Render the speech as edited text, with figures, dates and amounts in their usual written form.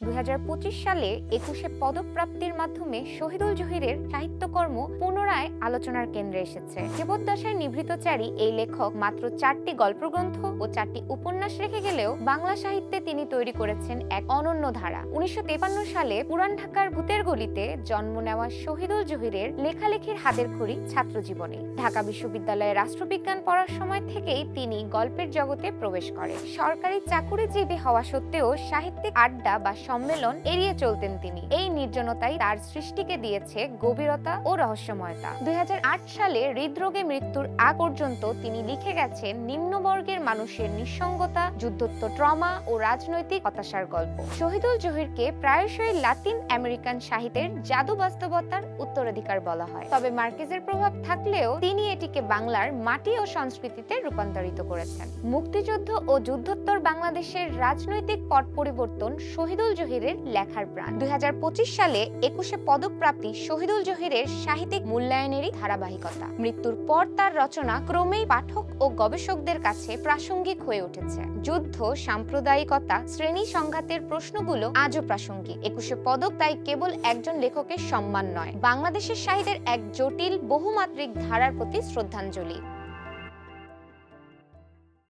2025 সালে 21শে পদকপ্রাপ্তির মাধ্যমে শহীদুল জহিরের সাহিত্যকর্ম পুনরায় আলোচনার কেন্দ্রে এসেছে। জীবদ্দশায় নিভৃতচারী এই লেখক মাত্র 4টি গল্পগ্রন্থ ও 4টি উপন্যাস রেখে গেলেও বাংলা সাহিত্যে তিনি তৈরি করেছেন এক অনন্য ধারা। 1953 সালে পুরান ঢাকার ভূতের গলিতে জন্ম নেওয়া শহীদুল জহিরের লেখালেখির হাতের খড়ি ছাত্রজীবনে। ঢাকা বিশ্ববিদ্যালয়ে রাষ্ট্রবিজ্ঞান পড়ার সময় থেকেই তিনি গল্পের জগতে প্রবেশ করেন। সরকারি চাকুরিজীবী হওয়া সত্ত্বেও সাহিত্যিক আড্ডা বা সম্মেলন এড়িয়ে চলতেন তিনি। এই নির্জনতাই তার সৃষ্টিকে দিয়েছে গভীরতা ও রহস্যময়তা। 2008 সালে হৃদরোগে মৃত্যুর আগ পর্যন্ত তিনি লিখে গেছেন নিম্নবর্গের মানুষের নিঃসঙ্গতা, যুদ্ধোত্তর ট্রমা ও রাজনৈতিক হতাশার গল্প। শহীদুল জহিরকে প্রায়শই লাতিন আমেরিকান সাহিত্যের জাদু বাস্তবতার উত্তরাধিকার বলা হয়। তবে মার্কেজের প্রভাব থাকলেও তিনি এটিকে বাংলার মাটি ও সংস্কৃতিতে রূপান্তরিত করেছেন। মুক্তিযুদ্ধ ও যুদ্ধোত্তর বাংলাদেশের রাজনৈতিক পট পরিবর্তন শহীদুল জহিরের লেখার প্রাণ। 2025 সালে 21শে পদক প্রাপ্তি শহীদুল জহিরের সাহিত্যিক মূল্যায়নেরই ধারাবাহিকতা। মৃত্যুর পর তার রচনা ক্রমেই পাঠক ও গবেষকদের কাছে প্রাসঙ্গিক হয়ে উঠেছে। যুদ্ধ, সাম্প্রদায়িকতা, শ্রেণী সংঘাতের প্রশ্নগুলো আজও প্রাসঙ্গিক। 21শে পদক তাই কেবল একজন লেখকের সম্মান নয়, বাংলাদেশের সাহিত্যের এক জটিল বহুমাত্রিক ধারার প্রতি শ্রদ্ধাঞ্জলি।